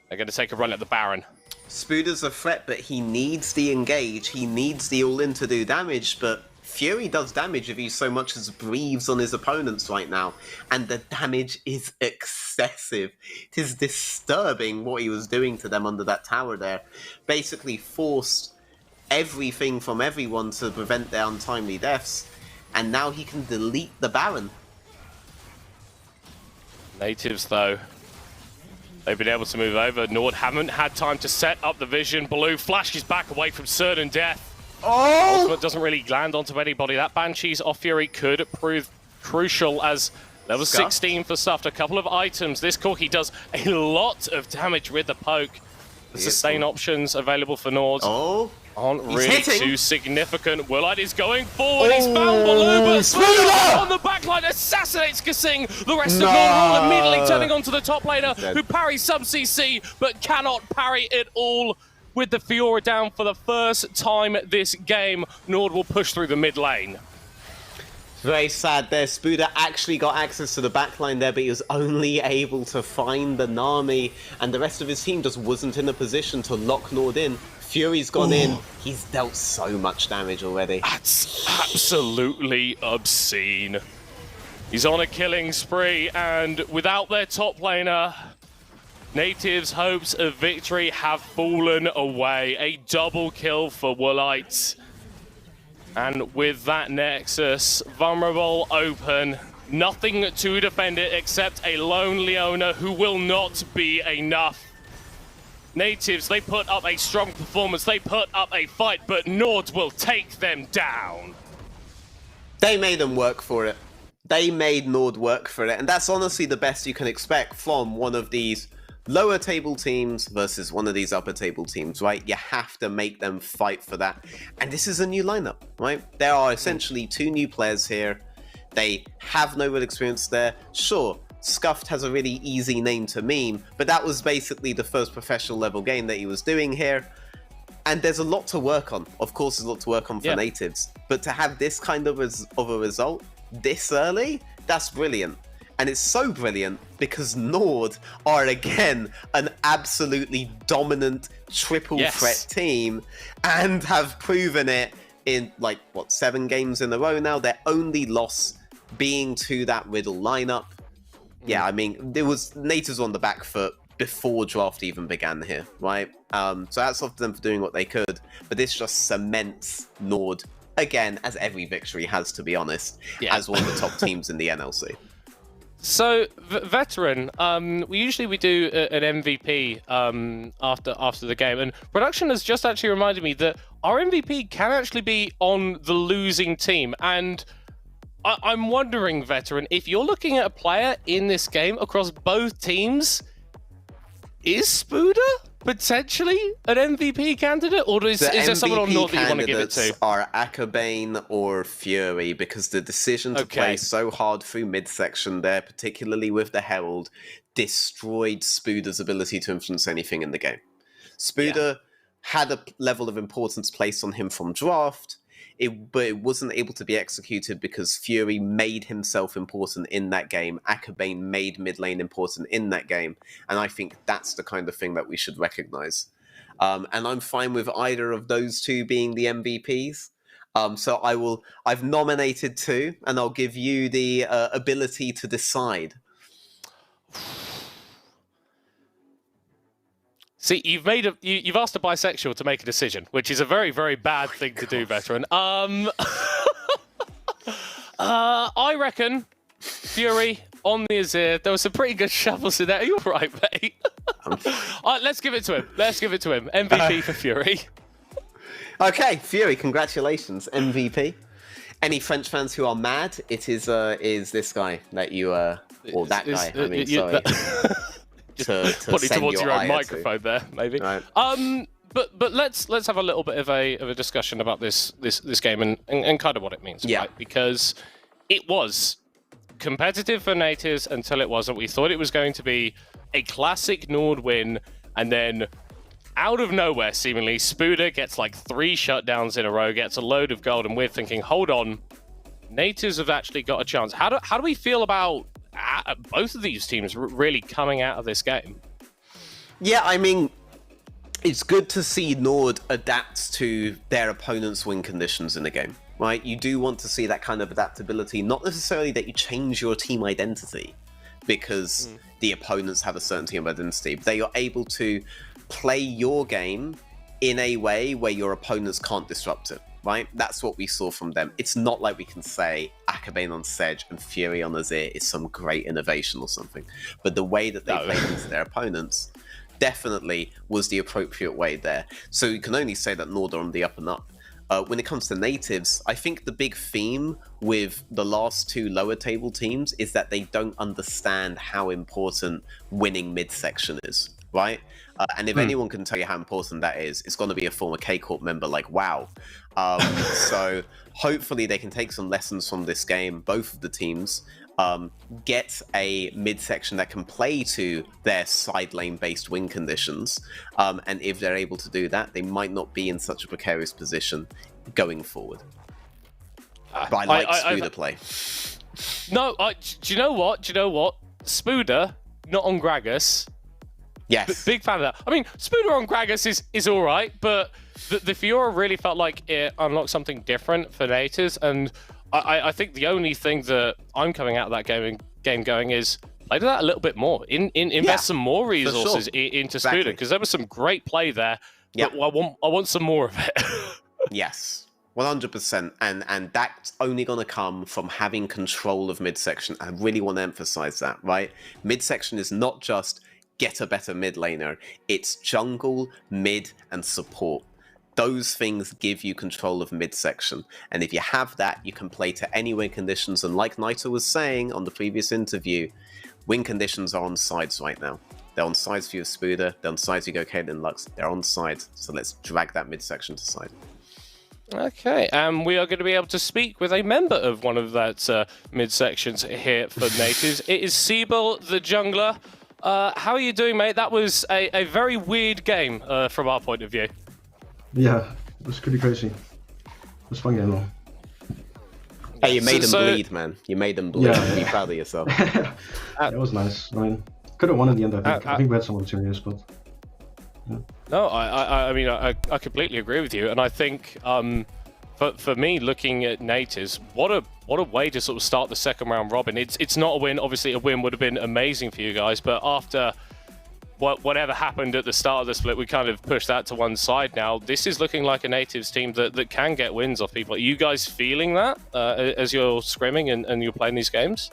they're going to take a run at the Baron. Spooder's a threat, but he needs the engage. He needs the all-in to do damage, but Fury does damage if he so much as breathes on his opponents right now. And the damage is excessive. It is disturbing what he was doing to them under that tower there. Basically forced everything from everyone to prevent their untimely deaths. And now he can delete the Baron. Nativz, though, they've been able to move over. Nord haven't had time to set up the vision. Baloo flashes back away from certain death. Oh! Ultimate doesn't really land onto anybody. That Banshee's off Fury could prove crucial as level 16 for Stuffed. A couple of items. This Corki does a lot of damage with the poke. The sustain options available for Nord aren't really too significant. Willite is going forward. He's found Baloo, but Spooder on the backline assassinates Kasing. The rest of Nord are all immediately turning onto the top laner, who parries some CC, but cannot parry it all. With the Fiora down for the first time this game, Nord will push through the mid lane. Very sad there. Spooder actually got access to the backline there, but he was only able to find the Nami, and the rest of his team just wasn't in a position to lock Nord in. Fury's gone in. He's dealt so much damage already. That's absolutely obscene. He's on a killing spree, and without their top laner, Nativ's hopes of victory have fallen away. A double kill for Willite. And with that Nexus, vulnerable, open, nothing to defend it except a lone Leona who will not be enough. Nativz, they put up a strong performance, they put up a fight, but Nord will take them down. They made them work for it. They made Nord work for it, and that's honestly the best you can expect from one of these lower table teams versus one of these upper table teams, right? You have to make them fight for that. And this is a new lineup, right? There are essentially 2 new players here. They have no real experience there. Sure, Scuffed has a really easy name to meme, but that was basically the first professional level game that he was doing here. And there's a lot to work on. Of course, there's a lot to work on for Nativz. But to have this kind of a result this early, that's brilliant. And it's so brilliant because Nord are, again, an absolutely dominant triple threat team and have proven it in, like, what, 7 games in a row now? Their only loss being to that Riddle lineup. Yeah, I mean, there was Nativz on the back foot before draft even began here, right? So that's off to them for doing what they could. But this just cements Nord, again, as every victory has, to be honest, as one of the top teams in the NLC. So, Veteran, we usually do an MVP after the game, and production has just actually reminded me that our MVP can actually be on the losing team, and I'm wondering, Veteran, if you're looking at a player in this game across both teams, is Spooder potentially an MVP candidate, or is there someone on Nord that you want to give it to? Are Akabane or Fury, because the decision to play so hard through midsection there, particularly with the Herald, destroyed Spooder's ability to influence anything in the game. Spooder had a level of importance placed on him from draft, but it wasn't able to be executed because Fury made himself important in that game. Akabane made mid lane important in that game. And I think that's the kind of thing that we should recognize. And I'm fine with either of those 2 being the MVPs. So I've nominated 2, and I'll give you the ability to decide. See, you've asked a bisexual to make a decision, which is a very, very bad thing to do, Veteran. I reckon Fury on the Azir. There were some pretty good shovels in there. Are you all right, mate? Let's give it to him. Let's give it to him. MVP for Fury. Okay, Fury, congratulations, MVP. Any French fans who are mad, it is this guy that you or that guy. I mean, sorry. To putting towards your own microphone there, maybe. Right. But let's have a little bit of a discussion about this game and kind of what it means, right? Because it was competitive for Nativz until it wasn't. We thought it was going to be a classic Nord win, and then out of nowhere, seemingly, Spooder gets like 3 shutdowns in a row, gets a load of gold, and we're thinking, hold on, Nativz have actually got a chance. How do we feel about both of these teams really coming out of this game? Yeah, I mean, it's good to see Nord adapt to their opponent's win conditions in the game, right? You do want to see that kind of adaptability, not necessarily that you change your team identity because the opponents have a certain team identity. They are able to play your game in a way where your opponents can't disrupt it, right? That's what we saw from them. It's not like we can say Akabane on Sedge and Fury on Azir is some great innovation or something. But the way that they played into their opponents definitely was the appropriate way there. So you can only say that Nord are on the up and up. When it comes to Nativz, I think the big theme with the last 2 lower table teams is that they don't understand how important winning midsection is, right? And if anyone can tell you how important that is, it's going to be a former K-Corp member like WoW. So hopefully they can take some lessons from this game, both of the teams, get a midsection that can play to their side lane based win conditions. And if they're able to do that, they might not be in such a precarious position going forward. But I like Spooder play. No, do you know what? Spooder, not on Gragas. Yes. Big fan of that. I mean, Spooder on Gragas is all right, but the Fiora really felt like it unlocked something different for Nativz, and I think the only thing that I'm coming out of that game going is play that a little bit more. Invest some more resources into Spooder, because there was some great play there. But I want some more of it. Yes. 100%, and that's only going to come from having control of midsection. I really want to emphasize that, right? Midsection is not just get a better mid laner, it's jungle, mid, and support. Those things give you control of midsection, and if you have that, you can play to any win conditions, and like Naito was saying on the previous interview, win conditions are on sides right now. They're on sides for you, Spooder, they're on sides for you, Caitlyn Lux, they're on sides, so let's drag that midsection to side. Okay, and we are going to be able to speak with a member of one of that midsections here for Nativz. It is Siebel, the jungler. How are you doing, mate? That was a very weird game from our point of view. Yeah, it was pretty crazy. It was fun game though. Hey, you made them bleed, man. You made them bleed. Yeah. Be proud of yourself. It was nice. I mean, could have won in the end, I think. I think we had some opportunities, but... Yeah. No, I mean, I completely agree with you, and I think for me, looking at Nativz, what a way to sort of start the second round robin. It's not a win. Obviously, a win would have been amazing for you guys, but after whatever happened at the start of the split, we kind of pushed that to one side now. This is looking like a Nativz team that can get wins off people. Are you guys feeling that as you're scrimming and you're playing these games?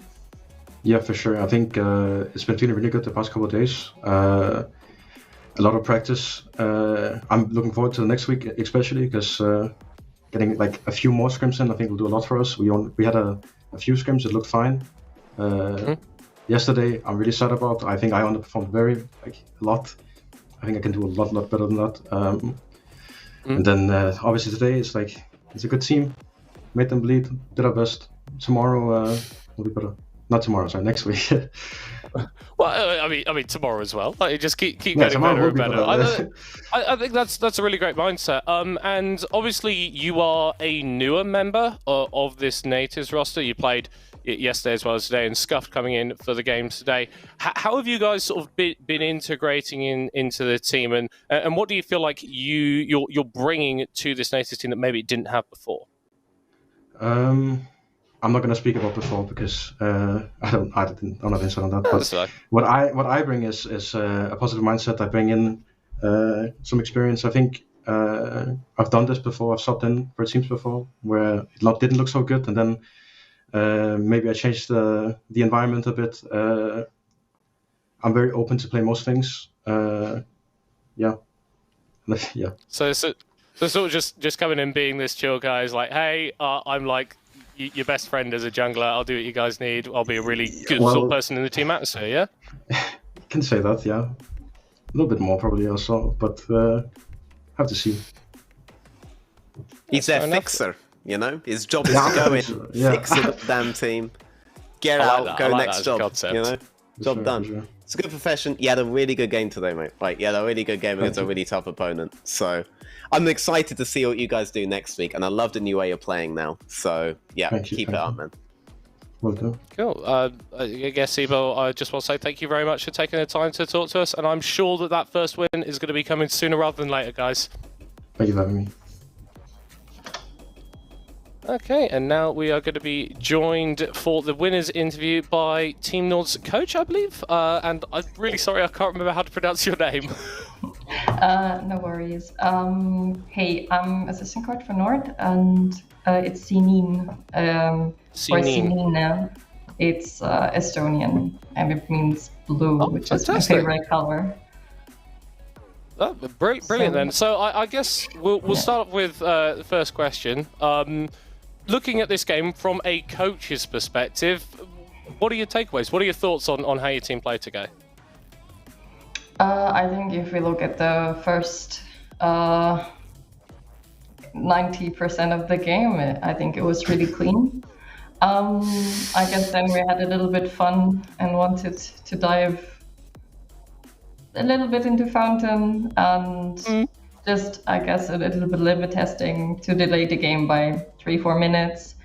Yeah, for sure. I think it's been feeling really good the past couple of days. A lot of practice. I'm looking forward to the next week, especially because getting like a few more scrims in, I think will do a lot for us. We had a few scrims that looked fine. Yesterday, I'm really sad about. I think I underperformed a lot. I think I can do a lot better than that. And then obviously today it's a good team. Made them bleed. Did our best. Tomorrow will be better. Not tomorrow, sorry, next week. Well, I mean, tomorrow as well. Like, just keep getting better and better. I think that's a really great mindset. And obviously, you are a newer member of this Nativz roster. You played yesterday as well as today, and Scuffed coming in for the game today. How have you guys sort of been integrating into the team, and what do you feel like you're bringing to this Nativz team that maybe it didn't have before? I'm not going to speak about before because I'm not inside on that. But right. what I bring is a positive mindset. I bring in some experience. I think I've done this before. I've subbed in for teams before where it didn't look so good, and then maybe I changed the environment a bit. I'm very open to play most things. Yeah. So sort of just coming in being this chill guy is like, hey, I'm like your best friend as a jungler. I'll do what you guys need. I'll be a really good sort of person in the team atmosphere, yeah? You can say that, yeah. A little bit more probably also, but have to see. He's their fixer, you know? His job is to go in, fix the damn team, get out, go next job, you know? Job done. Sure. It's a good profession. You had a really good game today, mate. Like, you had a really good game against a really tough opponent. So I'm excited to see what you guys do next week, and I love the new way you're playing now. So yeah, keep it up, man. Well done. Cool. I guess, Siebel, I just want to say thank you very much for taking the time to talk to us, and I'm sure that first win is going to be coming sooner rather than later, guys. Thank you for having me. Okay, and now we are going to be joined for the winners interview by Team Nord's coach, I believe. And I'm really sorry, I can't remember how to pronounce your name. No worries. Hey, I'm assistant coach for Nord, and it's Sinin. Or Sinina. It's Estonian, and it means blue, which fantastic. Is my favorite color. Oh, brilliant then. So I guess we'll start with the first question. Looking at this game from a coach's perspective, what are your takeaways? What are your thoughts on how your team played today? I think if we look at the first 90% of the game, I think it was really clean. I guess then we had a little bit fun and wanted to dive a little bit into Fountain and just, I guess, a little bit limit testing to delay the game by 3-4 minutes.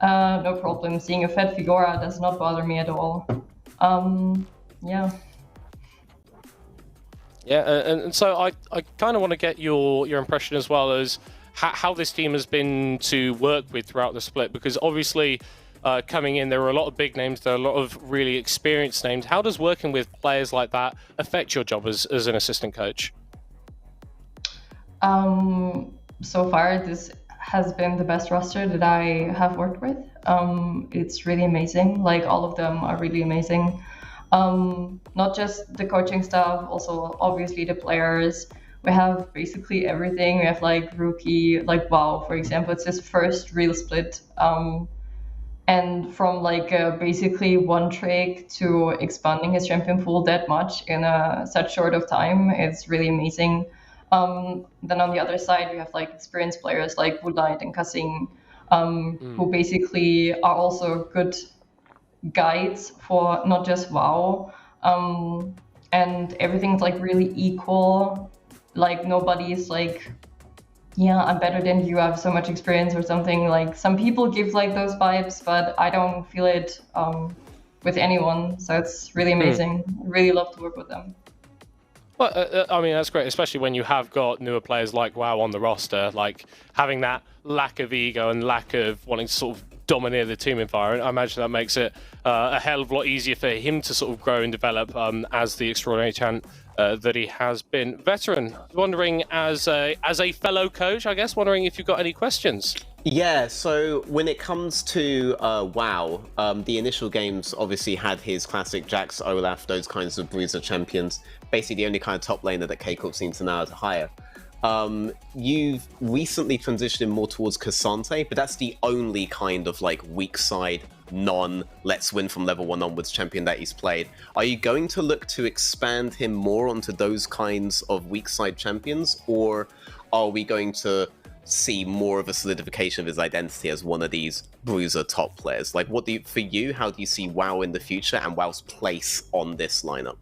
No problem. Seeing a fed Figura does not bother me at all. Yeah. Yeah, and so I kind of want to get your impression as well as how this team has been to work with throughout the split, because obviously coming in, there were a lot of big names, there are a lot of really experienced names. How does working with players like that affect your job as an assistant coach? So far, this has been the best roster that I have worked with. It's really amazing. Like, all of them are really amazing. Not just the coaching staff, also obviously the players. We have basically everything. We have like rookie, like WoW, for example. It's his first real split. And from like basically one trick to expanding his champion pool that much in such short of time, it's really amazing. Then on the other side, we have like experienced players like Woodlight and Kasing, who basically are also good guides for not just WoW. And everything's like really equal. Like nobody's like, yeah, I'm better than you, I have so much experience or something. Like some people give like those vibes, but I don't feel it with anyone. So it's really amazing. Really love to work with them. Well, I mean, that's great, especially when you have got newer players like WoW on the roster. Like having that lack of ego and lack of wanting to sort of domineer the team environment, I imagine that makes it a hell of a lot easier for him to sort of grow and develop as the extraordinary talent that he has been. Veteran, wondering as a fellow coach, I guess, wondering if you've got any questions. Yeah, so when it comes to WoW, the initial games obviously had his classic Jax, Olaf, those kinds of bruiser champions. Basically the only kind of top laner that K-Corp seems to know how to hire. You've recently transitioned more towards Cassante, but that's the only kind of like weak side, let's win from level 1 onwards champion that he's played. Are you going to look to expand him more onto those kinds of weak side champions, or are we going to see more of a solidification of his identity as one of these bruiser top players? Like, for you, how do you see WoW in the future and WoW's place on this lineup?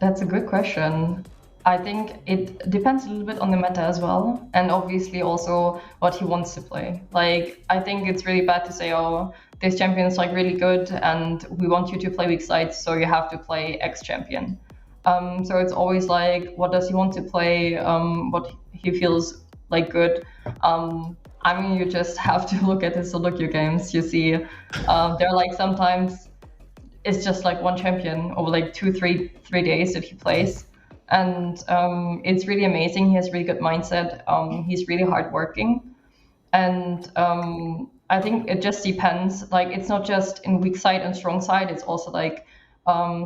That's a good question. I think it depends a little bit on the meta as well, and obviously also what he wants to play. Like, I think it's really bad to say, oh, this champion is like really good and we want you to play weak sides, so you have to play X champion. So it's always like, what does he want to play? What he feels like good. I mean, you just have to look at his solo queue games. You see, there are like sometimes it's just like one champion over like 2-3 days if he plays, and it's really amazing. He has really good mindset. He's really hardworking, and I think it just depends. Like, it's not just in weak side and strong side. It's also like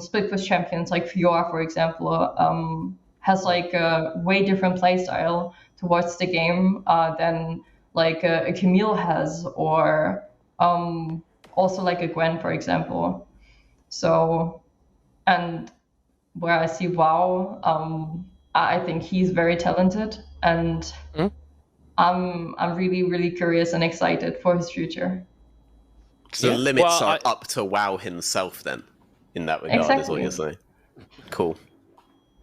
split push champions like Fiora, for example, has like a way different play style towards the game than like a Camille has, or also like a Gwen, for example. So, and where I see WoW, I think he's very talented, and I'm really, really curious and excited for his future. So the limits are up to WoW himself then, in that regard, is what you're saying. Cool.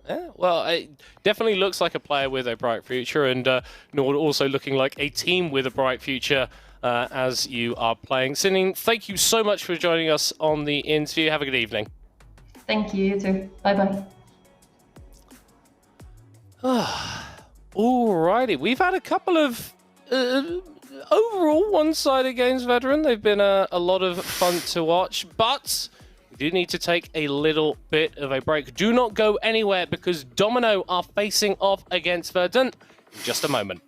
Yeah, well, it definitely looks like a player with a bright future, and Nord also looking like a team with a bright future as you are playing. Sinin, thank you so much for joining us on the interview. Have a good evening. Thank you, you too. Bye-bye. Alrighty, we've had a couple of overall one-sided games, Veteran. They've been a lot of fun to watch, but we do need to take a little bit of a break. Do not go anywhere, because Domino are facing off against Verdant in just a moment.